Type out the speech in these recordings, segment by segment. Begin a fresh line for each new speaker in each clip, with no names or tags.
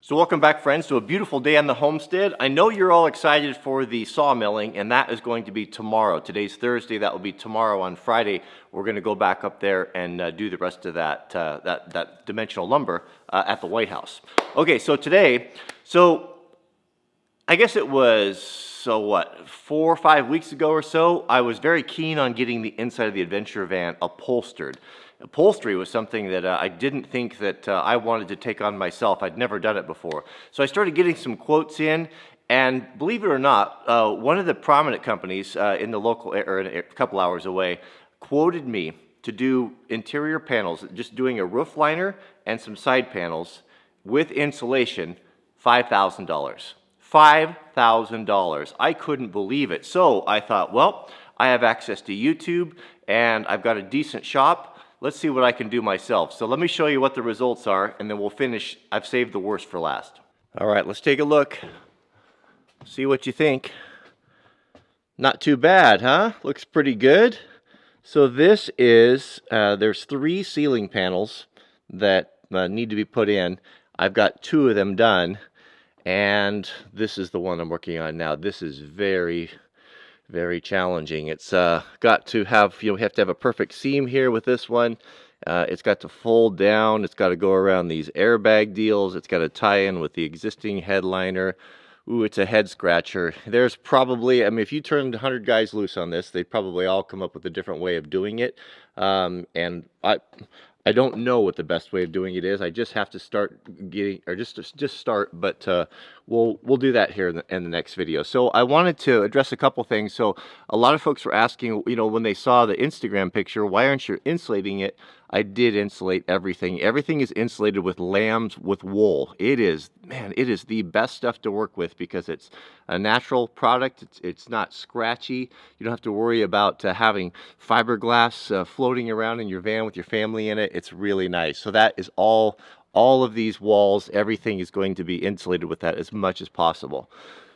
So welcome back, friends, to a beautiful day on the homestead. I know you're all excited for the sawmilling, and that is going to be tomorrow. Today's Thursday. That will be tomorrow. On Friday, we're going to go back up there and do the rest of that dimensional lumber at the White House. Okay, so today, I guess it was, 4 or 5 weeks ago or so, I was very keen on getting the inside of the adventure van upholstered. Upholstery was something that I didn't think that I wanted to take on myself. I'd never done it before. So I started getting some quotes in, and believe it or not, one of the prominent companies in the local, or a couple hours away, quoted me to do interior panels, just doing a roof liner and some side panels with insulation, $5,000. $5,000. I couldn't believe it. So I thought, well, I have access to YouTube and I've got a decent shop. Let's see what I can do myself. So let me show you what the results are, and then we'll finish. I've saved the worst for last. All right, let's take a look. See what you think. Not too bad, huh? Looks pretty good. So this is, there's 3 ceiling panels that need to be put in. I've got 2 of them done, and this is the one I'm working on now. This is very challenging. It's got to have, we have to have a perfect seam here with this one. It's got to fold down. It's got to go around these airbag deals. It's got to tie in with the existing headliner. Ooh, it's a head scratcher. There's probably, I mean, if you turned 100 guys loose on this, they'd probably all come up with a different way of doing it. And I don't know what the best way of doing it is. I just have to start getting, or just start, but we'll do that here in the next video. So I wanted to address a couple things. So a lot of folks were asking, when they saw the Instagram picture, why aren't you insulating it? I did insulate everything. Everything is insulated with lambs with wool. It is, man, it is the best stuff to work with because it's a natural product. It's not scratchy. You don't have to worry about having fiberglass floating around in your van with your family in it. It's really nice. So that is all of these walls, everything is going to be insulated with that as much as possible.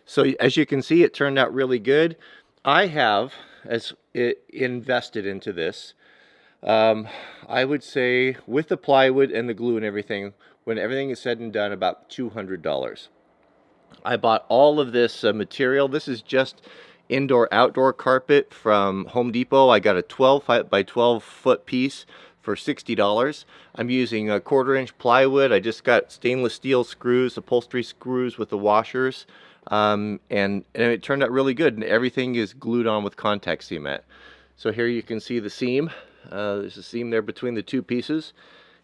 So as you can see, it turned out really good. I have invested into this. I would say with the plywood and the glue and everything, when everything is said and done, about $200. I bought all of this material. This is just indoor-outdoor carpet from Home Depot. I got a 12 by 12 foot piece for $60. I'm using a 1/4 inch plywood. I just got stainless steel screws, upholstery screws with the washers, and it turned out really good. And everything is glued on with contact cement. So here you can see the seam. There's a seam there between the 2 pieces.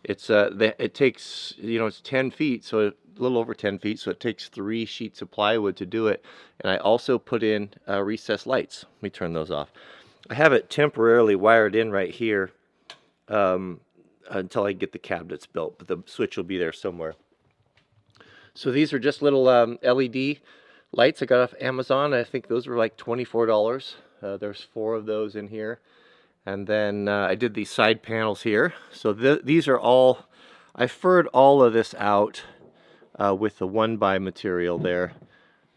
It takes, it's 10 feet, so a little over 10 feet, so it takes 3 sheets of plywood to do it. And I also put in recessed lights. Let me turn those off. I have it temporarily wired in right here until I get the cabinets built, but the switch will be there somewhere. So these are just little LED lights I got off Amazon. I think those were like $24. There's 4 of those in here. And then I did these side panels here. So these are all, I furred all of this out with the 1x material there.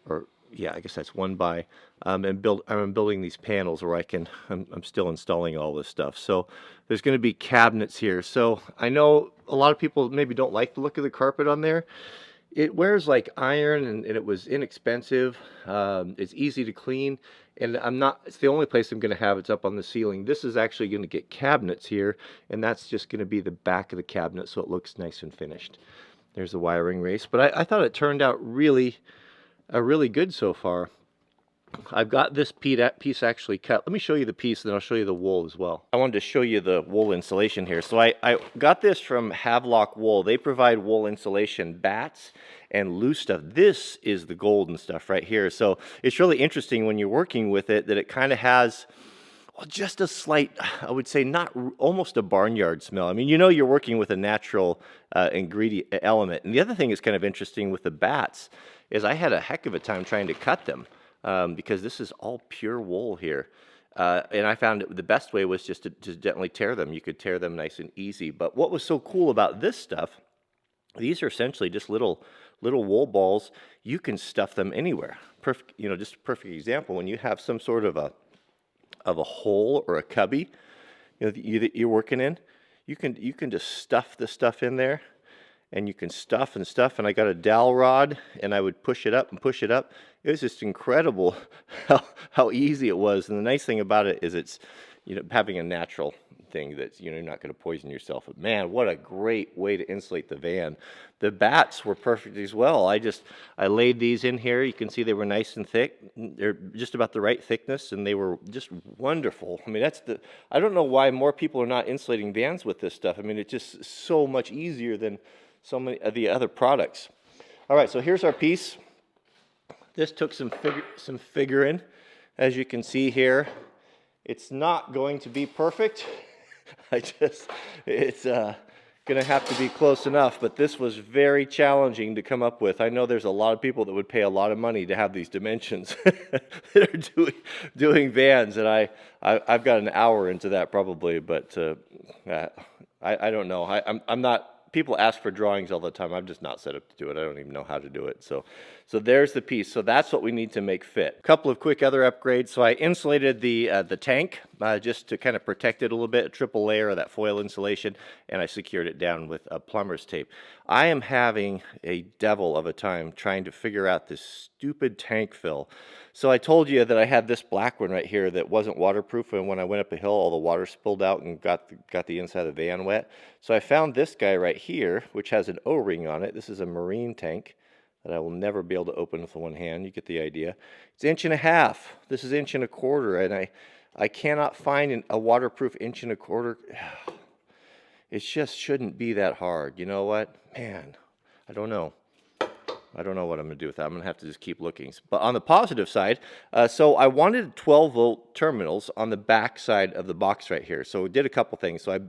Or yeah, I guess that's 1x. And I'm building these panels where I'm still installing all this stuff. So there's going to be cabinets here. So I know a lot of people maybe don't like the look of the carpet on there. It wears like iron, and it was inexpensive. It's easy to clean, and it's the only place I'm going to have it's up on the ceiling. This is actually going to get cabinets here, and that's just going to be the back of the cabinet, so it looks nice and finished. There's the wiring race, but I thought it turned out really good so far. I've got this piece actually cut. Let me show you the piece, and then I'll show you the wool as well. I wanted to show you the wool insulation here. So I got this from Havelock Wool. They provide wool insulation, bats, and loose stuff. This is the golden stuff right here. So it's really interesting when you're working with it that it kind of has, well, just a slight, I would say, not almost a barnyard smell. I mean, you're working with a natural ingredient element. And the other thing that's kind of interesting with the bats is I had a heck of a time trying to cut them. Because this is all pure wool here. And I found the best way was just to gently tear them. You could tear them nice and easy. But what was so cool about this stuff, these are essentially just little wool balls. You can stuff them anywhere. Perfect, just a perfect example. When you have some sort of a hole or a cubby, that you're working in, you can just stuff the stuff in there. and you can stuff and stuff, and I got a dowel rod, and I would push it up and push it up. It was just incredible how easy it was. And the nice thing about it is it's, you know, having a natural thing that, you know, you're not going to poison yourself. But man, what a great way to insulate the van. The bats were perfect as well. I laid these in here. You can see they were nice and thick. They're just about the right thickness, and they were just wonderful. I mean, I don't know why more people are not insulating vans with this stuff. I mean, it's just so much easier than so many of the other products. All right, so here's our piece. This took some figuring. As you can see here, it's not going to be perfect. It's gonna have to be close enough, but this was very challenging to come up with. I know there's a lot of people that would pay a lot of money to have these dimensions that are doing vans, and I've got an hour into that probably, but I don't know. I'm not. People ask for drawings all the time. I'm just not set up to do it. I don't even know how to do it. So there's the piece. So that's what we need to make fit. A couple of quick other upgrades. So I insulated the tank just to kind of protect it a little bit, a triple layer of that foil insulation, and I secured it down with plumber's tape. I am having a devil of a time trying to figure out this stupid tank fill. So I told you that I had this black one right here that wasn't waterproof, and when I went up a hill, all the water spilled out and got the inside of the van wet. So I found this guy right here, which has an O-ring on it. This is a marine tank that I will never be able to open with one hand. You get the idea. It's 1.5 inches. This is 1.25 inches, and I cannot find a waterproof 1.25 inches. It just shouldn't be that hard. You know what? Man, I don't know. I don't know what I'm going to do with that. I'm going to have to just keep looking. But on the positive side, so I wanted 12-volt terminals on the back side of the box right here. So we did a couple things. So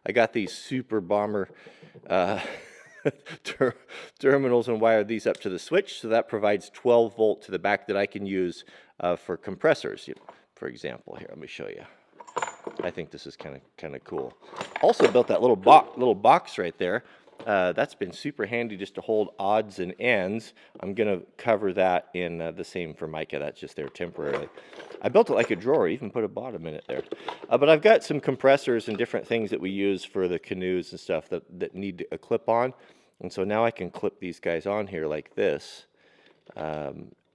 I got these Super Bomber terminals and wired these up to the switch. So that provides 12 volt to the back that I can use for compressors, for example. Here, let me show you. I think this is kind of cool. Also built that little box right there. That's been super handy just to hold odds and ends. I'm going to cover that in the same Formica. That's just there temporarily. I built it like a drawer, even put a bottom in it there. But I've got some compressors and different things that we use for the canoes and stuff that need a clip on. And so now I can clip these guys on here like this.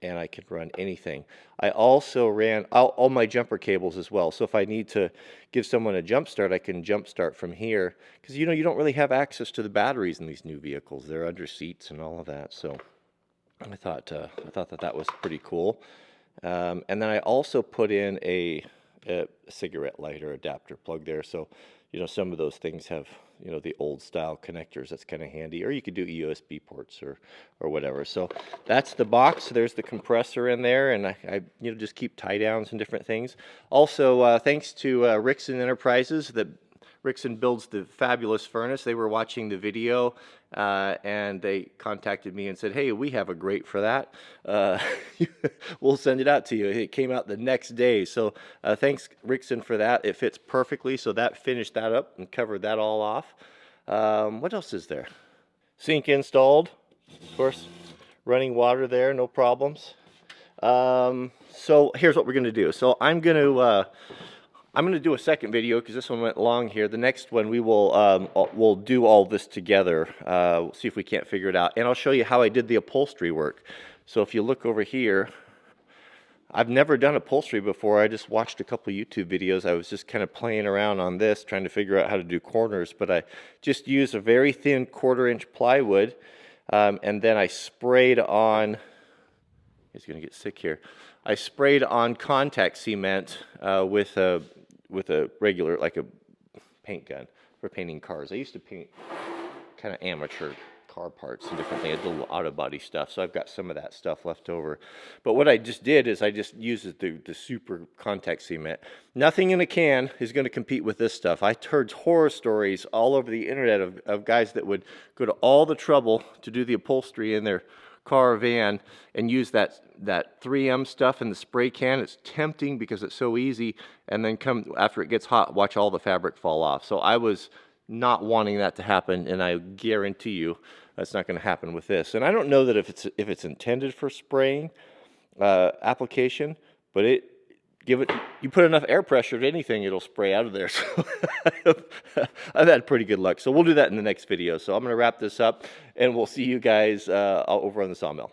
And I can run anything. I also ran all my jumper cables as well. So if I need to give someone a jump start, I can jump start from here. Because you know, you don't really have access to the batteries in these new vehicles. They're under seats and all of that. So I thought that was pretty cool. And then I also put in a cigarette lighter adapter plug there. So you know, some of those things have, you know, the old style connectors. That's kind of handy. Or you could do USB ports or whatever. So that's the box. There's the compressor in there, and I you know, just keep tie downs and different things. Also, thanks to Rickson Enterprises, that Rickson builds the fabulous furnace. They were watching the video and they contacted me and said, hey, we have a grate for that. We'll send it out to you. It came out the next day. So thanks, Rickson, for that. It fits perfectly. So that finished that up and covered that all off. What else is there? Sink installed, of course. Running water there, no problems. So here's what we're going to do. So I'm going to do a second video because this one went long here. The next one we'll do all this together. We'll see if we can't figure it out. And I'll show you how I did the upholstery work. So if you look over here, I've never done upholstery before. I just watched a couple YouTube videos. I was just kind of playing around on this, trying to figure out how to do corners. But I just used a very thin 1/4 inch plywood. And then I sprayed on, he's going to get sick here. I sprayed on contact cement with a regular, like a paint gun for painting cars. I used to paint kind of amateur car parts and different things, little auto body stuff, so I've got some of that stuff left over. But what I just did is I just used the super contact cement. Nothing in a can is going to compete with this stuff. I heard horror stories all over the internet of guys that would go to all the trouble to do the upholstery in their car or van and use that 3M stuff in the spray can. It's tempting because it's so easy, and then after it gets hot, watch all the fabric fall off. So I was not wanting that to happen, and I guarantee you that's not going to happen with this. And I don't know that if it's intended for spraying application, but you put enough air pressure to anything, it'll spray out of there. So I've had pretty good luck. So we'll do that in the next video. So I'm going to wrap this up, and we'll see you guys over on the sawmill.